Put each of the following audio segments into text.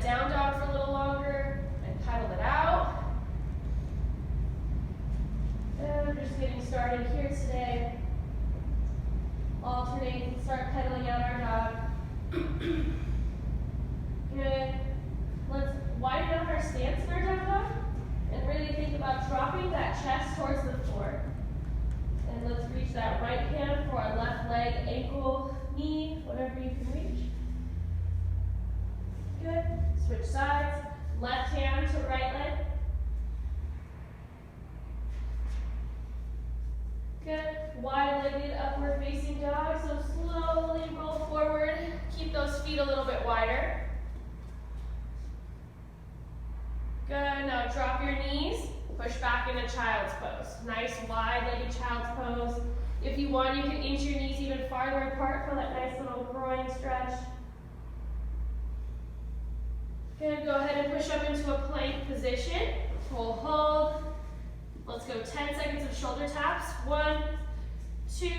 that down dog for a little longer and pedal it out. And we're just getting started here today. Alternate and start pedaling out our dog. Good. Let's widen out our stance in our down dog and really think about dropping that chest towards the floor. And let's reach that right hand for our left leg, ankle, knee, whatever you can reach. Good. Switch sides. Left hand to right leg. Good. Wide-legged upward facing dog. So slowly roll forward. Keep those feet a little bit wider. Good. Now drop your knees. Push back into child's pose. Nice wide-legged child's pose. If you want, you can inch your knees even farther apart for that nice little groin stretch. Good. Go ahead and push up into a plank position. We'll hold. Let's go 10 seconds of shoulder taps. 1, 2,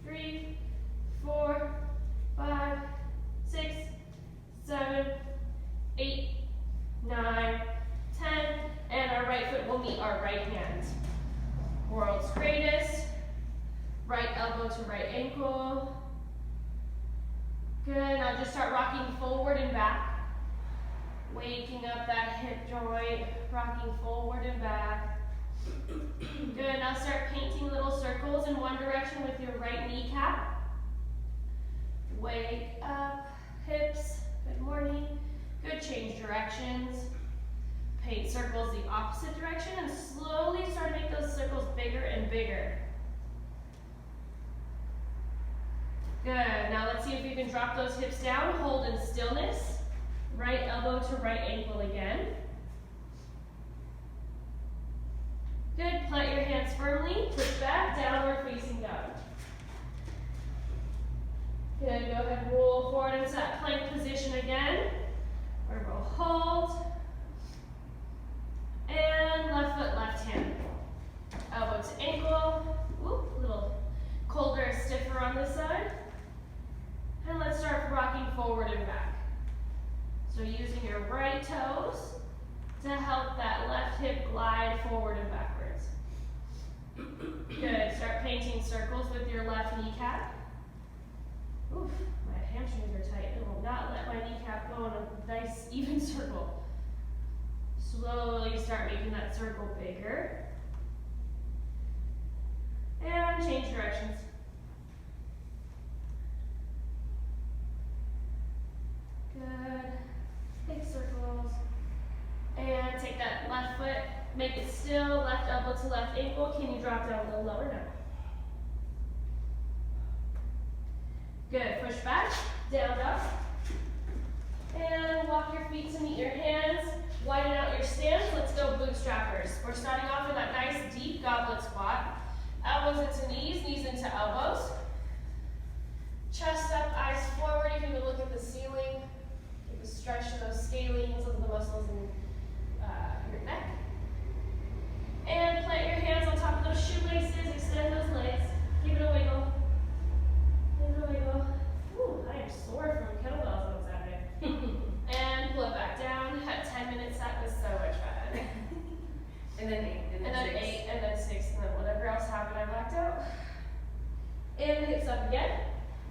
3, 4, 5, 6, 7, 8, 9, 10. And our right foot will meet our right hand. World's greatest. Right elbow to right ankle. Good. Now just start rocking forward and back. Waking up that hip joint. Rocking forward and back. Good. Now start painting little circles in one direction with your right kneecap. Wake up. Hips. Good morning. Good. Change directions. Paint circles the opposite direction and slowly start to make those circles bigger and bigger. Good. Now let's see if you can drop those hips down. Hold in stillness. Right elbow to right ankle again. Good. Plant your hands firmly. Push back. Downward facing dog. Good. Go ahead and roll forward into that plank position again. Or we'll hold. And left foot, left hand. Elbow to ankle. Ooh, a little colder, stiffer on this side. And let's start rocking forward and back. So using your right toes to help that left hip glide forward and backwards. Good. Start painting circles with your left kneecap. Oof, my hamstrings are tight. It will not let my kneecap go in a nice, even circle. Slowly start making that circle bigger. And change directions. Good. Big circles. And take that left foot, make it still, left elbow to left ankle. Can you drop down a little lower now? Good. Push back, down dog. And walk your feet to meet your hands. Widen out your stance. Let's go Bootstrappers. We're starting off with that nice deep goblet squat. Elbows into knees, knees into elbows. Chest up, eyes forward. You can look at the ceiling. Give a stretch to those scalenes of the muscles in your neck. And plant your hands on top of those shoelaces. Extend those legs. Give it a wiggle. Give it a wiggle. Ooh, I am sore from kettlebells on Saturday. And pull it back down. That 10-minute set was so much fun. And then 8, and then 8, and then 6, and then whatever else happened, I blacked out. And hips up again.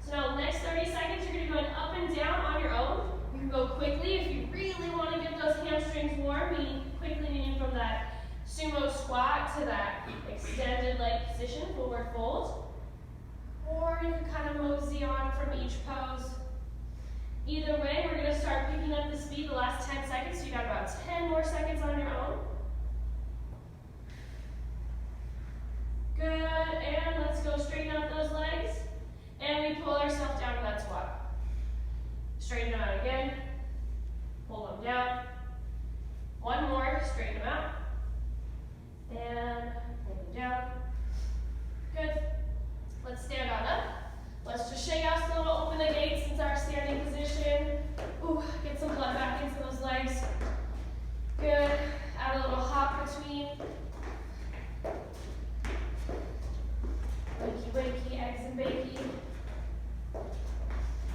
So now next 30 seconds, you're going to be going up and down on your own. You can go quickly if you really want to get those hamstrings warm, meaning from that sumo squat to that extended leg position, forward fold. Or you can kind of mosey on from each pose. Either way, we're going to start picking up the speed the last 10 seconds. So you got about 10 more seconds on your own. Good, and let's go straighten out those legs. And we pull ourselves down to that squat. Straighten them out again. Pull them down. One more, straighten them out. And pull them down. Good. Let's stand on up. Let's just shake out a little, open the gates into our standing position. Ooh, get some blood back into those legs. Good. Add a little hop between. Wakey, wakey, eggs and bakey.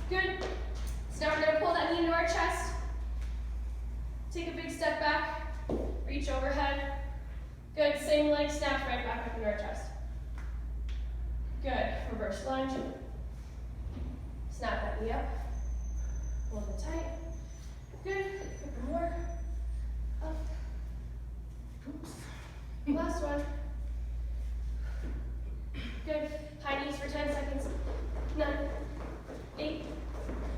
Good. So now we're going to pull that knee into our chest. Take a big step back, reach overhead. Good, same leg, snatch right back up into our chest. Good, reverse lunge. Snap that knee up. Hold it tight. Good, couple more. Up. Oops. Last one. Good, high knees for 10 seconds. 9, 8,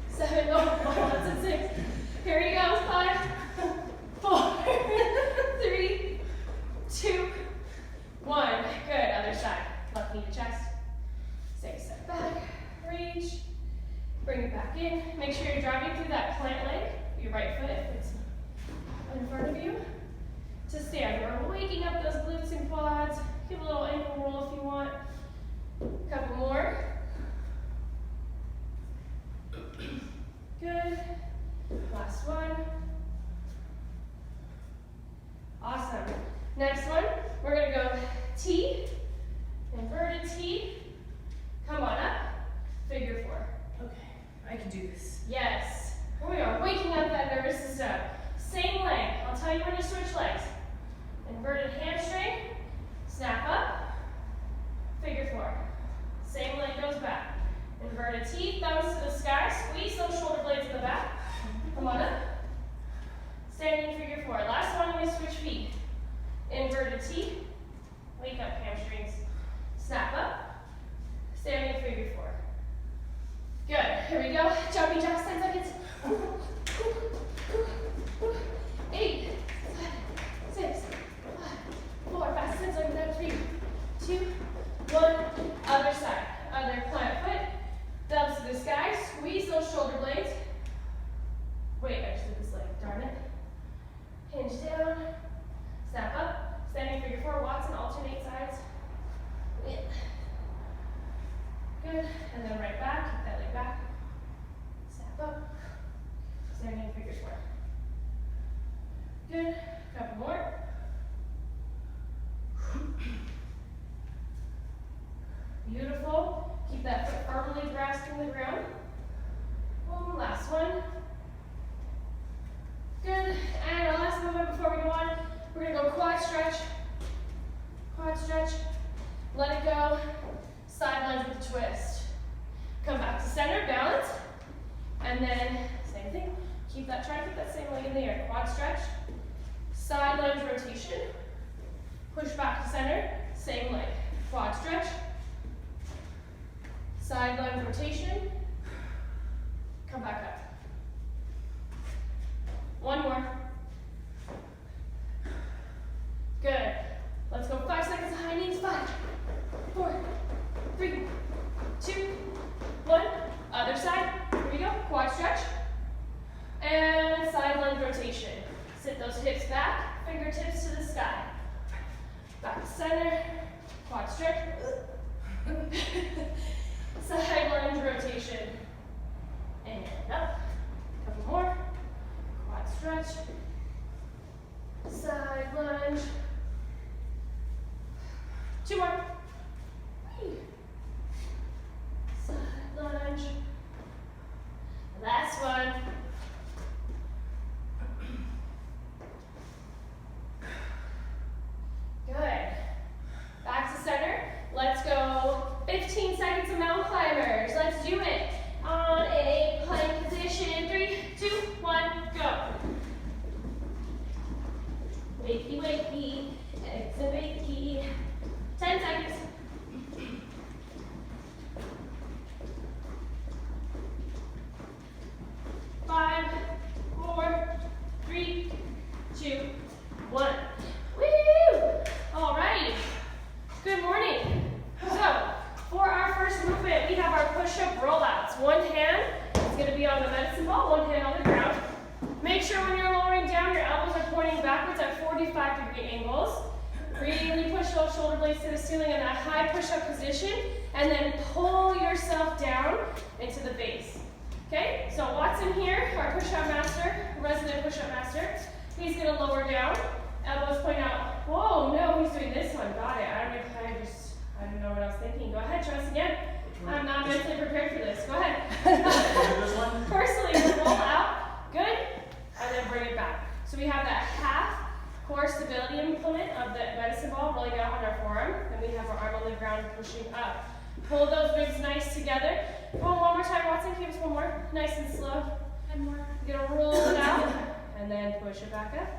7, oh, that's a 6. Here we go, 5, 4, 3, 2, 1. Good, other side. Left knee to chest. Take a step back, reach, bring it back in. Make sure you're driving through that plant leg, your right foot if it's in front of you. To stand, we're waking up those glutes and quads. Give a little ankle roll if you want. Couple more. Good. Last one. Awesome. Next one, we're gonna go T, inverted T. Come on up, figure 4. Okay, I can do this. Yes. Here we are, waking up that nervous system. Same leg. I'll tell you when to switch legs. Inverted hamstring, snap up, figure 4. Same leg goes back. Inverted T, thumbs to the sky, squeeze those shoulder blades in the back. Come on up. Standing figure 4. Last one, we switch feet. Inverted T, wake up hamstrings, snap up, standing figure 4. Good, here we go. Jumping jacks, 10 seconds. 8, 7, 6, 5, 4, fast 10 seconds, 3, 2, 1. Other side, other plant foot, thumbs to the sky, squeeze those shoulder blades. Wait, I just did this leg, darn it. Hinge down, snap up, standing figure 4, Watson, alternate sides. Good, and then right back, keep that leg back. Snap up, standing figure 4. Good, couple more. Beautiful, keep that foot firmly grasping the ground. One last one. Good, and our last movement before we go on, we're gonna go quad stretch. Quad stretch, let it go, side lunge with a twist. Come back to center, balance, and then same thing. Try to keep that same leg in the air. Quad stretch, side lunge rotation, push back to center, same leg. Quad stretch, side lunge rotation, come back up. One more. Good. Let's go 5 seconds of high knees. 5, 4, 3, 2, 1. Other side. Here we go. Quad stretch. And side lunge rotation. Sit those hips back, fingertips to the sky. Back to center. Quad stretch. Side lunge rotation. And up. Couple more. Quad stretch. Side lunge. 2 more. Side lunge. Last one. Good. Back to center. Let's go 15 seconds of mountain climbers. Let's do it on a plank position. 3, 2, 1, go. Wakey, wakey, exit wakey. 10 seconds. Five, 4, 3, 2, 1. Woo! All right. Good morning. So, for our first movement, we have our push-up rollouts. One hand is going to be on the medicine ball, one hand on the ground. Make sure when you're lowering down, your elbows are pointing backwards at 45-degree angles. Really push those shoulder blades to the ceiling in that high push-up position, and then pull yourself down into the base. Okay, so Watson here, our push-up master, resident push-up master, he's going to lower down, elbows point out. Whoa, no, he's doing this one. Got it. I don't know what I was thinking. Go ahead, try this again. I'm not mentally prepared for this. Go ahead. This one? Firstly, roll out. Good. And then bring it back. So So we have that half core stability implement of the medicine ball rolling out on our forearm. Then we have our arm on the ground pushing up. Pull those ribs nice together. Go on one more time, Watson. Give us one more. Nice and slow. And more. You're gonna roll it out and then push it back up.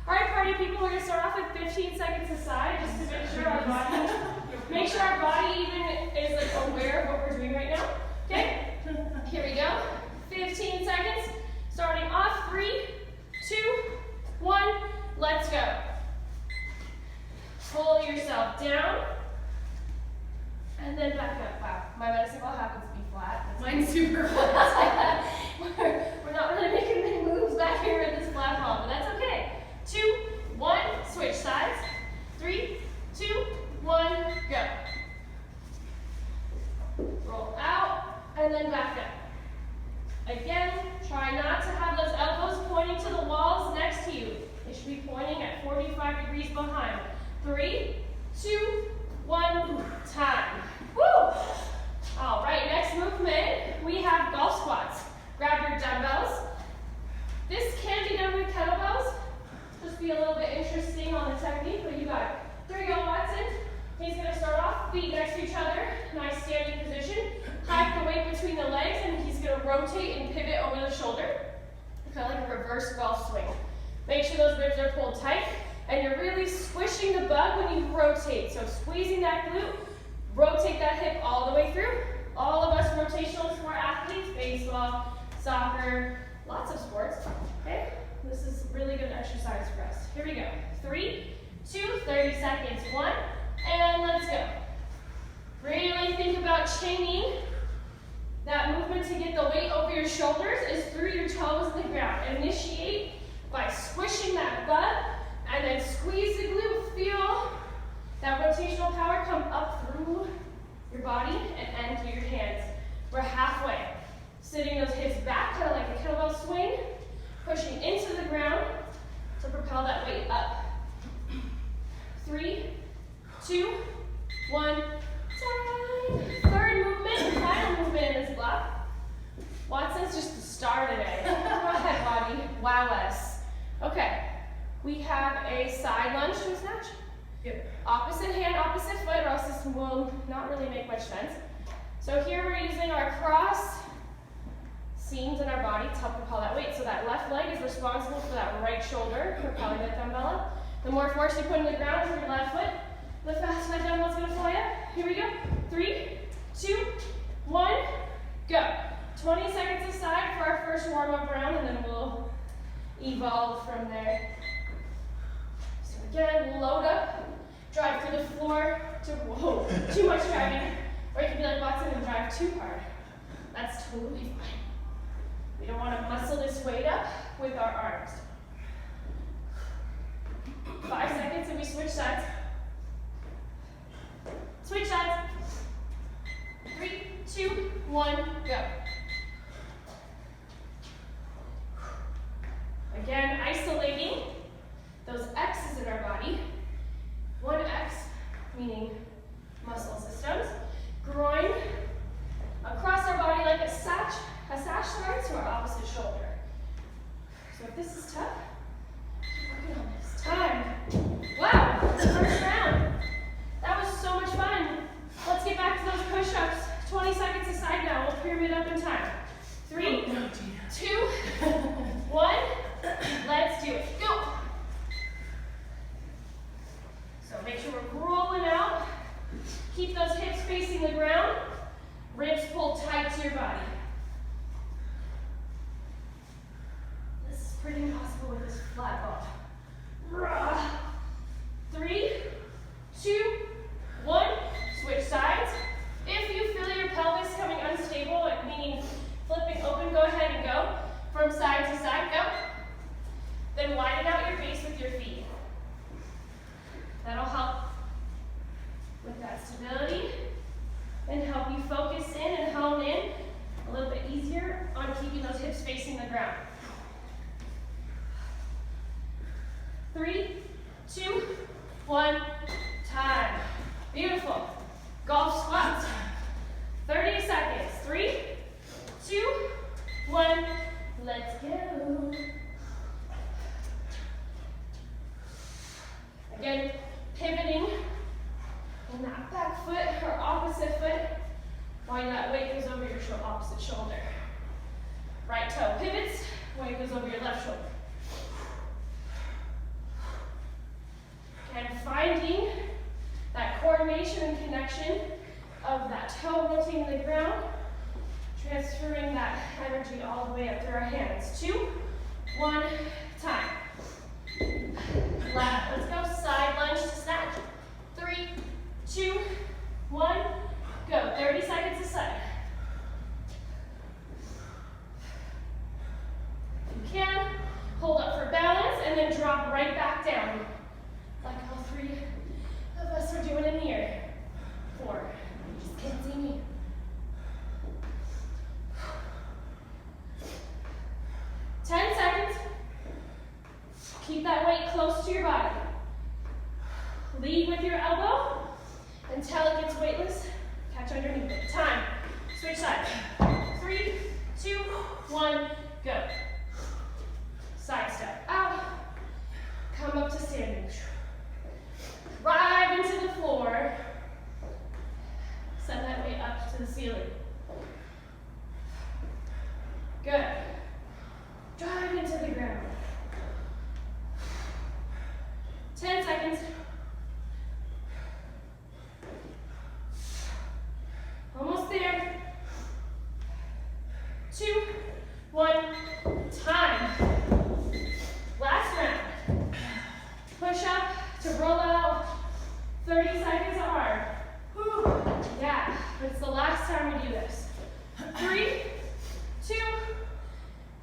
All right, party people, we're gonna start off with 15 seconds aside just to make sure our body even is like aware of what we're doing right now. Okay? Here we go. 15 seconds. Starting off. 3, 2, 1. Let's go. Pull yourself down. And then back up. Wow, my medicine ball happens to be flat. Mine's super flat. We're not really making many moves back here in this flat ball, but that's okay. 2, 1, switch sides. 3, 2, 1, go. Roll out, and then back up. Again, try not to have those elbows pointing to the walls next to you. They should be pointing at 45 degrees behind. 3, 2, 1, time. Woo! All right, next movement, we have golf squats. Grab your dumbbells. This can be done with kettlebells. Just be a little bit interesting on the technique, but you got it. There you go, Watson. He's gonna start off, feet next to each other, nice standing position. Hike the weight between the legs, and he's gonna rotate and pivot over the shoulder. Kind of like a reverse golf swing. Make sure those ribs are pulled tight, and you're really squishing the bug when you rotate. So squeezing that glute, rotate that hip all the way through. All of us rotational sport athletes, baseball, soccer, lots of sports, okay? This is really good exercise for us. Here we go. 3, 2, 30 seconds. 1, and let's go. Really think about chaining that movement to get the weight over your shoulders is through your toes in the ground. Initiate by squishing that butt and then squeeze the glute. Feel that rotational power come up through your body and end through your hands. We're halfway. Sitting those hips back, kind of like a kettlebell swing. Pushing into the ground to propel that weight up. 3, 2, 1, time. Third movement, final movement in this block. Watson's just the star today. Go ahead, body. Wow us. Okay, we have a side lunge to a snatch. Yep. Opposite hand, opposite foot, or else this will not really make much sense. So here we're using our cross seams in our body to help propel that weight. So that left leg is responsible for that right shoulder, propelling that dumbbell up. The more force you put in the ground with your left foot, the faster that dumbbell's gonna fly up. Here we go. 3, 2, 1, go. 20 seconds aside for our first warm-up round, and then we'll evolve from there. So again, load up, drive through the floor to, whoa, too much driving. Or you can be like Watson and drive too hard. That's totally fine. We don't want to muscle this weight up with our arms. 5 seconds and we switch sides. Switch sides. 3, 2, 1, go. Again, isolating those X's in our body. 1 X, meaning muscle systems. Groin across our body like a sash line to our opposite shoulder. So if this is tough, keep working on this. Time. Wow, that's the first round. That was so much fun. Let's get back to those push-ups. 20 seconds aside now. We'll pyramid up in time. 3, 2, 1. Let's do it. Go. So make sure we're rolling out. Keep those hips facing the ground. Ribs pulled tight to your body. This is pretty impossible with this flat ball. 3, 2, 1. Switch sides. If you feel your pelvis coming unstable, meaning flipping open, go ahead and go. From side to side, go. Then widen out your base with your feet. That'll help with that stability and help you focus in and hone in a little bit easier on keeping those hips facing the ground. 3, 2, 1, time. Beautiful. Golf squats. 30 seconds. 3, 2, 1, let's go. rotating the ground, transferring that energy all the way up through our hands. 2, 1, time. Let's go, side lunge to snatch. 3, 2, 1, go. 30 seconds a side. If you can, hold up for balance and then drop right back down. Like all 3 of us are doing in here. 4, you just can't see me. 10 seconds. Keep that weight close to your body. Lead with your elbow until it gets weightless. Catch underneath it. Time. Switch sides. 3, 2, 1, go. Side step out. Come up to standing. Drive into the floor. Send that weight up to the ceiling. Good. Drive into the ground. 10 seconds. Almost there. 2, 1, time. Last round. Push up to roll out. 30 seconds of hard. Whew. Yeah, it's the last time we do this. 3, 2,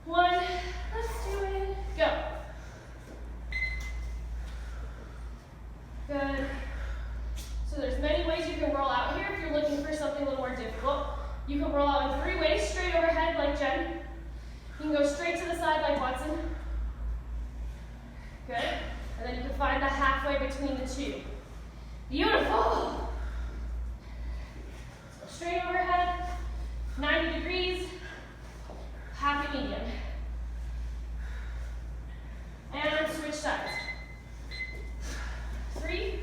1. Let's do it. Go. Good. So there's many ways you can roll out here if you're looking for something a little more difficult. You can roll out in 3 ways, straight overhead like Jen. You can go straight to the side like Watson. Good. And then you can find the halfway between the 2. Beautiful. So straight overhead, 90 degrees, happy medium. And switch sides. 3,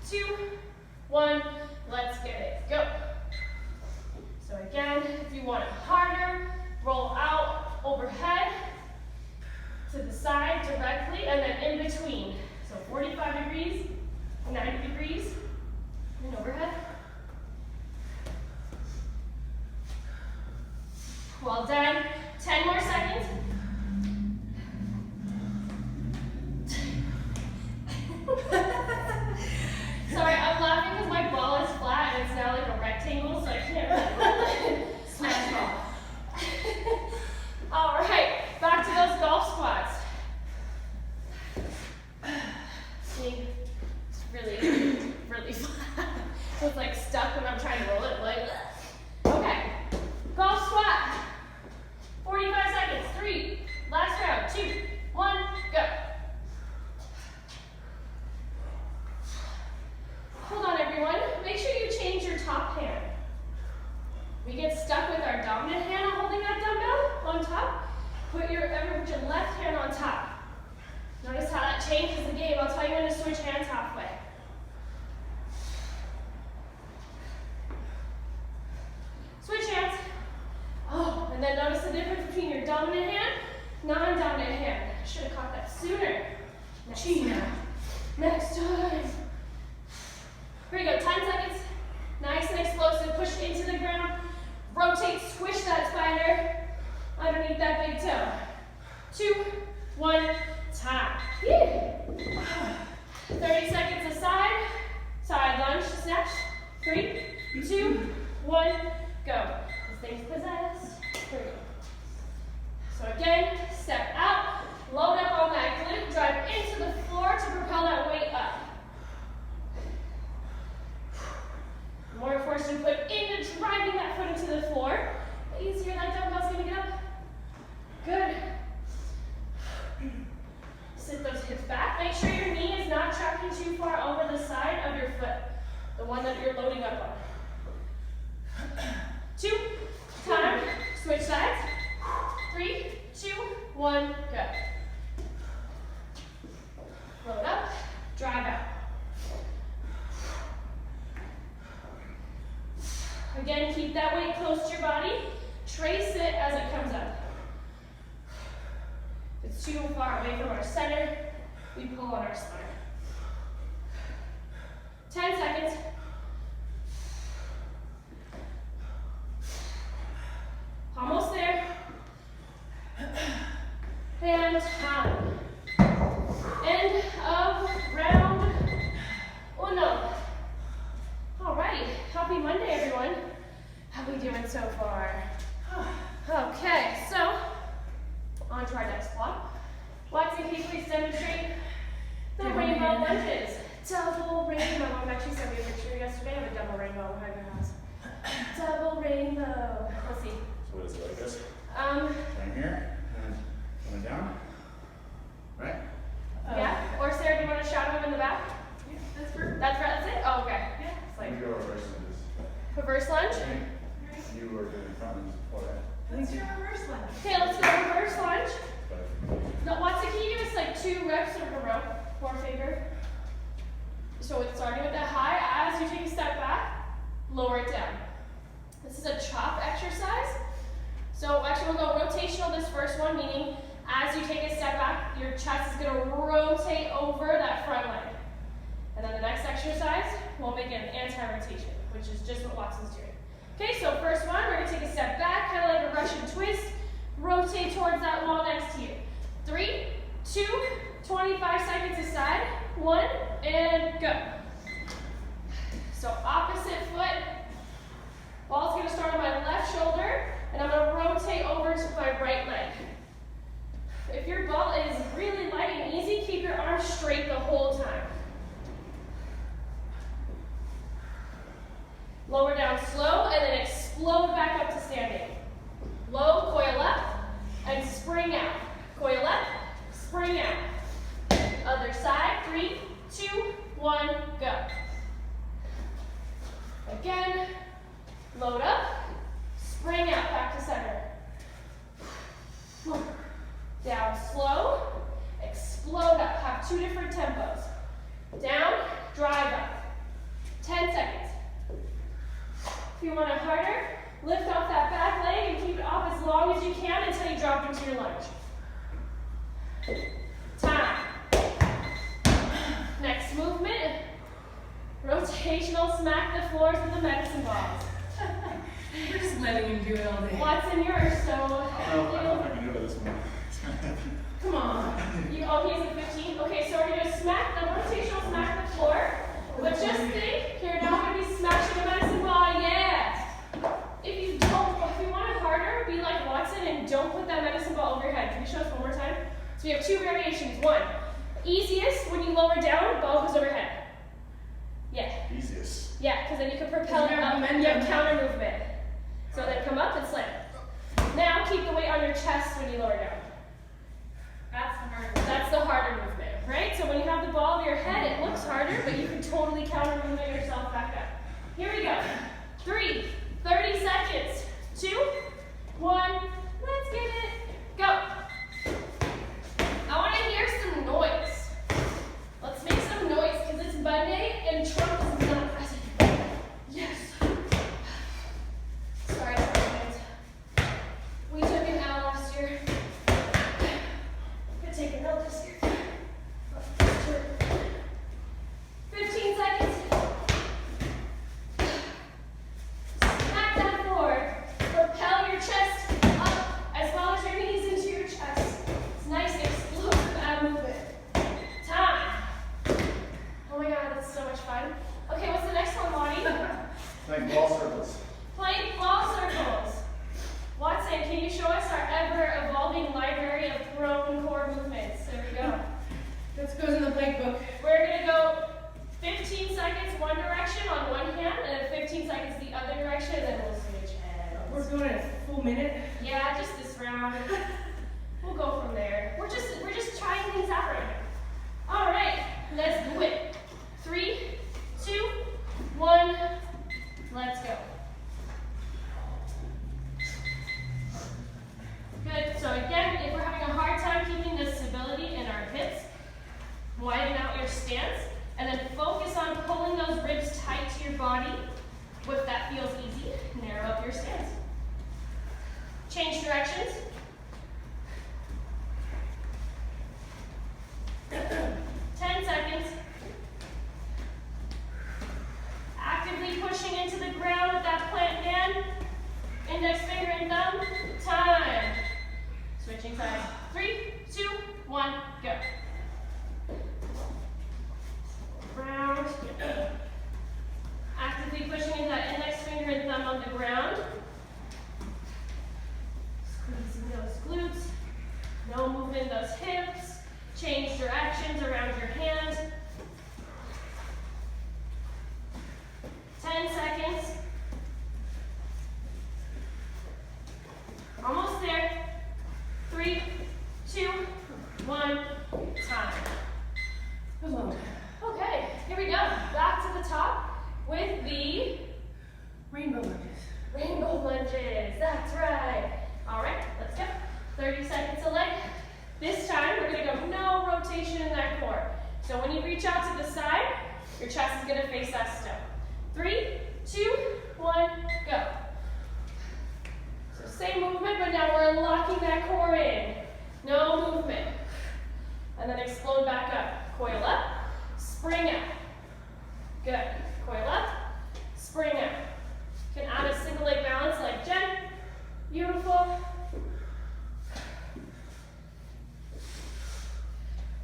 2, 1, let's get it, go. So again, if you want it harder, roll out overhead to the side directly and then in between. So 45 degrees, 90 degrees, and overhead. Well done. 10 more seconds. Sorry, I'm laughing because my ball is flat and it's now like a rectangle, so I can't really smash ball. All right, back to those golf squats. See, it's really flat. So it's like stuck when I'm trying to roll it. Like, okay, golf squat. 45 seconds. 3, last round. 2, 1, go. Hold on, everyone. Make sure you change your top hand. We get stuck with our dominant hand holding that dumbbell on top. Put your left hand on top. Notice how that changes the game. I'll tell you when to switch hands halfway. Switch hands. Oh, and then notice the difference between your dominant hand, non-dominant hand. Should have caught that sooner. Next time. Here we go, 10 seconds. Nice and explosive. Push into the ground. Rotate, squish that spider underneath that big toe. 2, 1, time. 30 seconds aside. Side lunge to snatch. 3, 2, 1, go. This thing's possessed. Here we go. So again, step out, load up on that glute, drive into the floor to propel that weight up. The more force you put into driving that foot into the floor, the easier that dumbbell's gonna get up. Good. Sit those hips back. Make sure your knee is not tracking too far over the side of your foot, the one that you're loading up on. 2, time, switch sides. 3, 2, 1, go. Load up, drive out. Again, keep that weight close to your body. Trace it as it comes up. If it's too far away from our center, we pull on our spine. 10 seconds. she sent me a picture yesterday of a double rainbow behind her house. Double rainbow. Let's see. So what is it like this? Um, Right here, and coming down. Right? yeah. Or Sarah, do you want to shadow him in the back? Yeah, that's perfect. That's it? Oh, okay. Yeah. It's Let like me go reverse lunges. reverse lunge. You were doing front lunges before that. Let's do a reverse lunge. Okay, let's go reverse lunge. But No, Watson, can you give us like 2 reps in a row? One favor. So it's starting with that high. As you take a step back, lower it down. This is a chop exercise. So actually we'll go rotational this first one, meaning as you take a step back, your chest is going to rotate over that front leg. And then the next exercise, we'll make an anti-rotation, which is just what Watson's doing. Okay, so first one, we're going to take a step back, kind of like a Russian twist. Rotate towards that wall next to you. 3, 2, 25 seconds aside. 1, and go. So opposite foot. Ball's going to start on my left shoulder, and I'm going to rotate over to my right leg. If your ball is really light and easy, keep your arms straight the whole time. Lower down slow, and then explode back up to standing. Low, coil up, and spring out. Coil up, spring out. Other side, 3, 2, 1, go. Again, load up, spring out, back to center. Down slow, explode up, have 2 different tempos. Down, drive up. 10 seconds. If you want it harder, lift off that back leg and keep it off as long as you can until you drop into your lunge. Time. Next movement, rotational smack the floors with the medicine balls. We're just letting him do it all day. Watson, you're so I don't know if I can do it this one. It's gonna happen. Come on. Oh, he has a 15? Okay, so we're going to smack the rotational smack the floor. But just think, you're not going to be smashing a medicine ball yet. If you want it harder, be like Watson and don't put that medicine ball over your head. Can you show us one more time? So we have 2 variations. 1, easiest, when you lower down, ball goes overhead. Yeah. Easiest. Yeah, because then you can propel it You have up. momentum. You have counter movement. So then come up and slam. Now keep the weight on your chest when you lower down. That's the hard That's the harder movement, right? So when you have the ball over your head, it looks harder, but you can totally counter movement yourself back up. Here we go. 3, 30 seconds. 2, 1, let's get it. Go. I want to hear some noise. Let's make some noise because it's Monday and Trump is not present. Yes. Sorry, friends. We took an L last year. Could take an L this year. 15 seconds. Time. Hello. Okay, here we go. Back to the top with the Rainbow lunges. rainbow lunges. That's right. All right, let's go. 30 seconds a leg. This time, we're gonna go no rotation in that core. So when you reach out to the side, your chest is gonna face that still. 3, 2, 1, go. So same movement, but now we're locking that core in. No movement. And then explode back up. Coil up, spring out. Good. Coil up, spring out. You can add a single leg balance like Jen. Beautiful.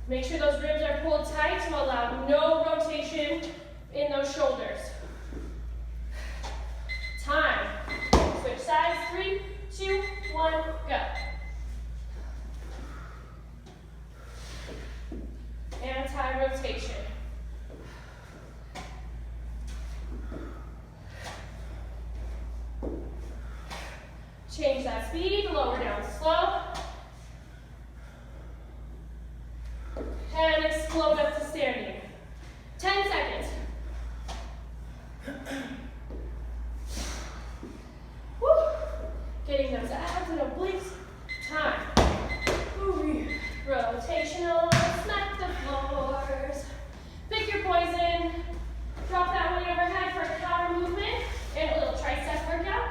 Make sure those ribs are pulled tight to allow no rotation in those shoulders. Time. Switch sides. 3, 2, 1, go. Anti-rotation. Change that speed, lower down slow. And explode up to standing. 10 seconds. Woo. Getting those abs and obliques. Time. Ooh. Rotational, smack the floors. Pick your poison. Drop that weight overhead for a counter movement and a little tricep workout.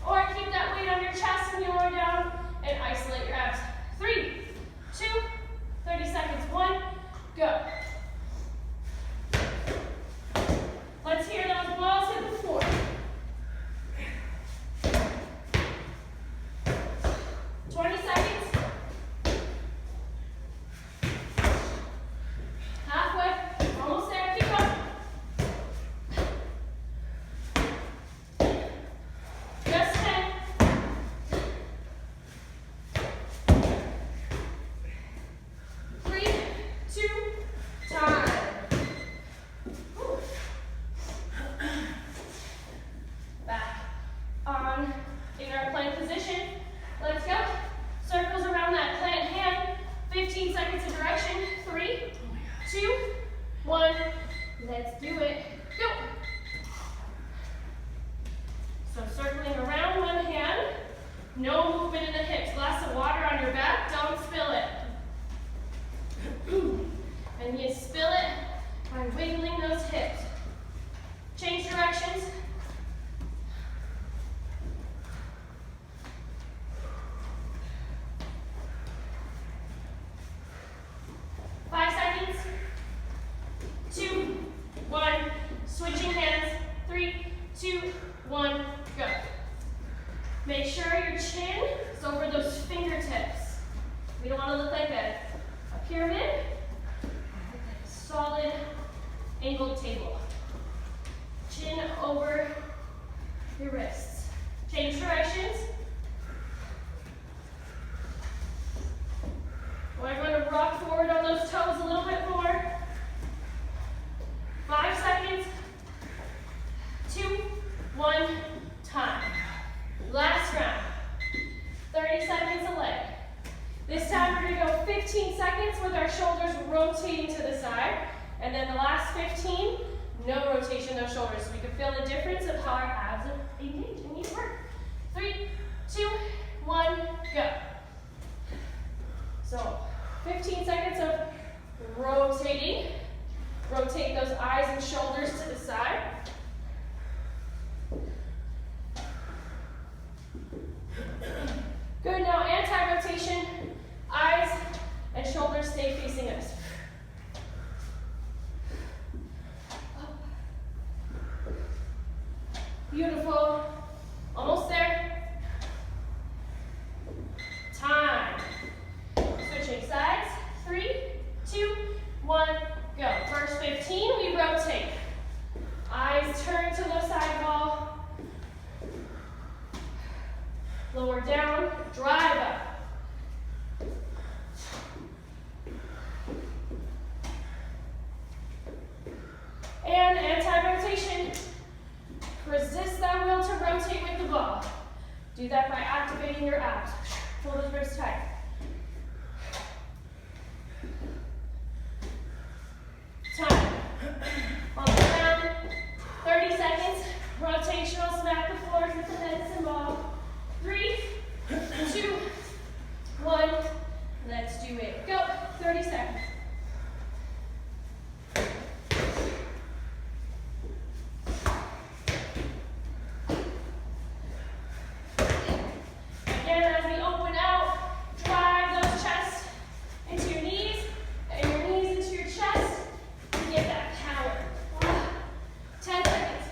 Or keep that weight on your chest when you lower down and isolate your abs. 3, 2, 30 seconds. 1, go. Let's hear those balls hit the floor. 20 seconds. Halfway. Almost there. Keep going. Just 10. 3, 2, time. Whew. Back on in our plank position. Let's go. Circles around that plant hand. 15 seconds of direction. 3, 2, 1. Let's do it. Go. So circling around one hand. No movement in the hips. Glass of water on your back. Don't spill it. And you spill it by wiggling those hips. Change directions. Five seconds. 2, 1. Switching hands. 3, 2, 1. Go. Make sure your chin is over those fingertips. We don't want to look like a pyramid. Solid angled table. Chin over your wrists. Change directions. We're going to rock forward on those toes a little bit more. 5 seconds. 2, 1, time. Last round. 30 seconds a leg. This time we're going to go 15 seconds with our shoulders rotating to the side. And then the last 15, no rotation, no shoulders. So we can feel the difference of how our abs are engaged and need to work. 3, 2, 1, go. So 15 seconds of rotating. Rotate those eyes and shoulders to the side. Good, now anti-rotation. Eyes and shoulders stay facing us. Beautiful. Almost there. Time. Switching sides. 3, 2, 1, go. First 15, we rotate. Eyes turn to the side wall. Lower down, drive up. And anti-rotation. Resist that will to rotate with the ball. Do that by activating your abs. Pull those ribs tight. Rotational, smack the floors with the medicine ball. 3, 2, 1. Let's do it. Go. 30 seconds. Again, as we open out, drive those chests into your knees and your knees into your chest to get that power. 10 seconds.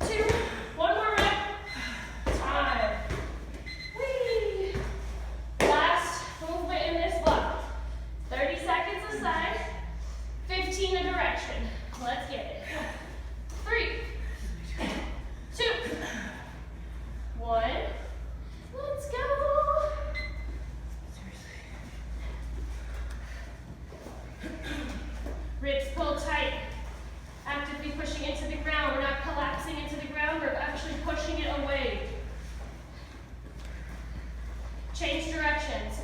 2, one more rep. Time. Whee! Last movement in this block. 30 seconds aside, 15 a direction. Let's get it. 3, 2, 1. Let's go. Ribs pull tight. Actively pushing into the ground. We're not collapsing into the ground. We're actually pushing it away. Change directions.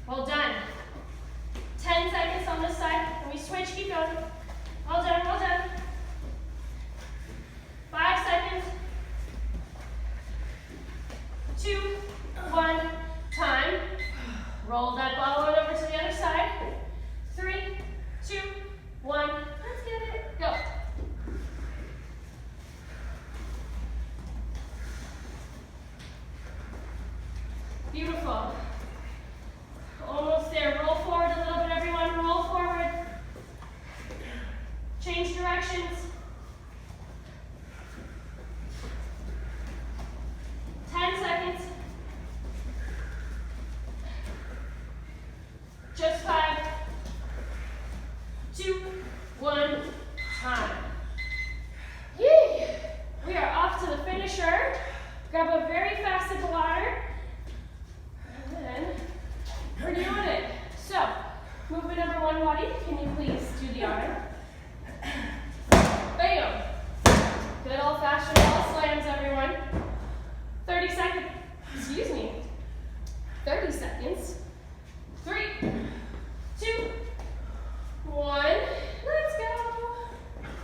Well done. 10 seconds on this side. When we switch, keep going. Well done, well done. 5 seconds. 2, 1. Time. Roll that ball on over to the other side. 3, 2, 1. Let's get it. Go. Beautiful. Almost there. Roll forward a little bit, everyone. Roll forward. Change directions. 10 seconds. Just 5, 2, 1. Time. Yay! We are off to the finisher. Grab a very fast sip of water. And then we're doing it. So, movement number 1, Waddy. Can you please do the arm? Bam! Good old-fashioned wall slams, everyone. 30 seconds. Excuse me. 30 seconds. 3, 2, 1. Let's go.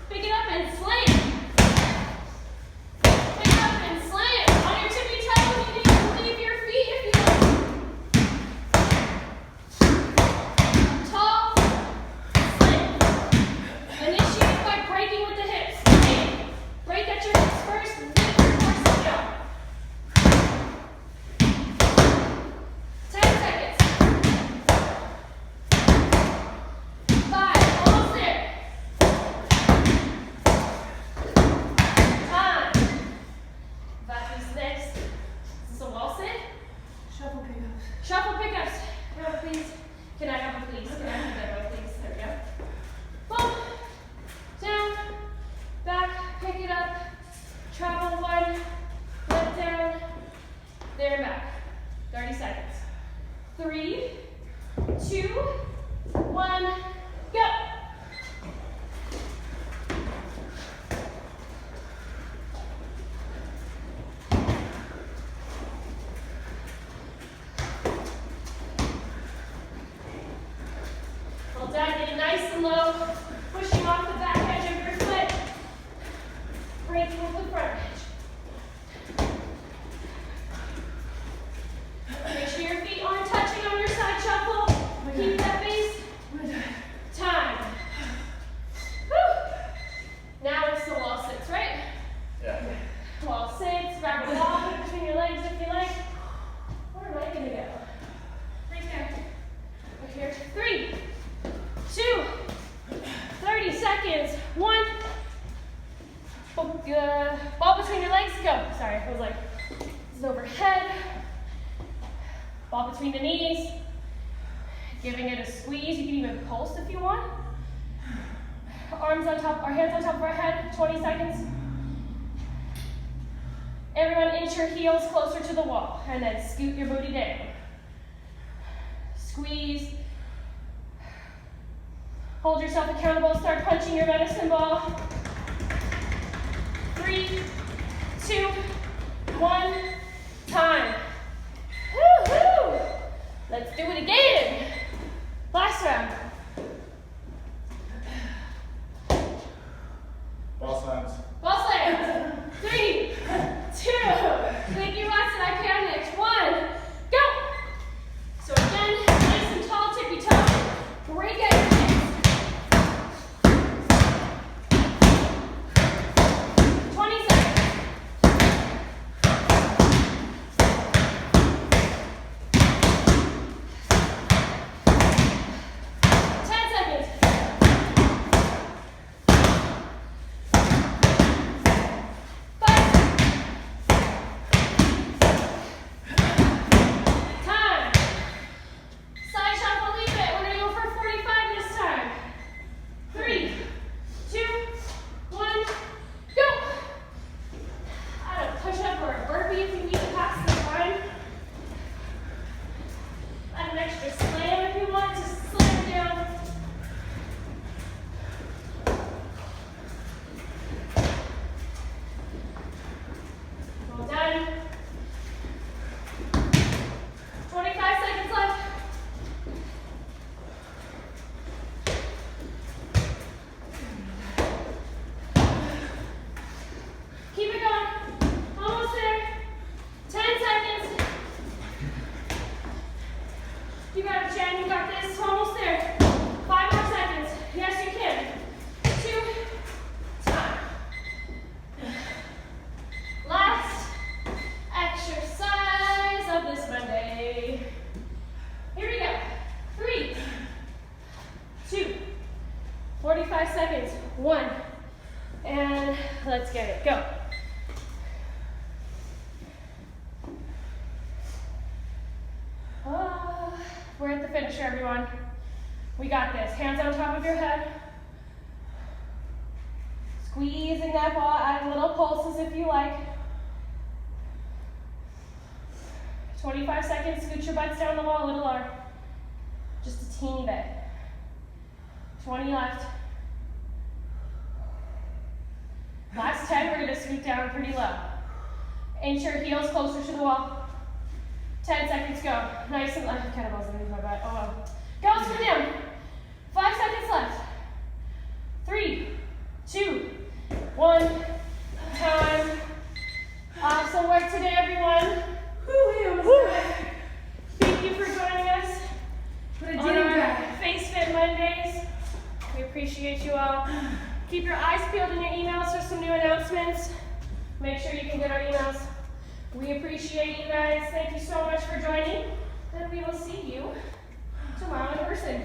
Pick it up and slam. Pick it up and slam. On your tippy toes, you can even leave your feet if you want. Tall, slam. Initiate by breaking with the hips. Break at your hips first, and then force it down. 10 seconds. 5, almost there. Time. Vacu's next. Is this a wall sit? Shuffle pickups. Shuffle pickups. Go, please. Can I have a please? Can I have that one, please? There we go. Boom. Down. Back. Pick it up. Travel 1. Let down. There and back. 30 seconds. 3, 2, 1. Go. Well done. Get it nice and low. Pushing off the back edge of your foot. Breaking with the front edge. Make sure your feet aren't touching on your side shuffle. Keep that base. Time. Woo. Now it's the wall sits, right? Yeah. Wall sits. Grab a ball, put it between your legs if you like. Where am I going to go? Right there. Right here. 3, 2, 30 seconds. 1. Ball between your legs. Go. Sorry, I was like, this is overhead. Ball between the knees. Giving it a squeeze. You can even pulse if you want. Arms on top, our hands on top of our head. 20 seconds. Everyone inch your heels closer to the wall. And then scoot your booty down. Squeeze. Hold yourself accountable. Start punching your medicine ball. 3, 2, 1. Time. Woo-hoo! Let's do it again. if you need to pass the time. Add an extra slam if you want to slam down. Well done. 25 seconds left. Keep it going. Almost there. 10 seconds. You got it, Jen. You got this. Almost there. 5 more seconds. Yes, you can. 2. Time. Last exercise of this Monday. Here we go. 3, 2, 45 seconds. 1. And let's get it. Go. We're at the finisher, everyone. We got this. Hands on top of your head. Squeezing that ball, add little pulses if you like. 25 seconds, scoot your butts down the wall a little lower. Just a teeny bit. 20 left. Last 10, we're gonna scoot down pretty low. Inch your heels closer to the wall. 10 seconds, go. Nice and left. Kettlebells underneath my butt. Oh well. Go, scoot down. 5 seconds left. 3, 2, 1. Time. Awesome work today, everyone. Woo! Thank you for joining us What a on day our back. Face Fit Mondays. We appreciate you all. Keep your eyes peeled in your emails for some new announcements. Make sure you can get our emails. We appreciate you guys. Thank you so much for joining. And we will see you tomorrow in person.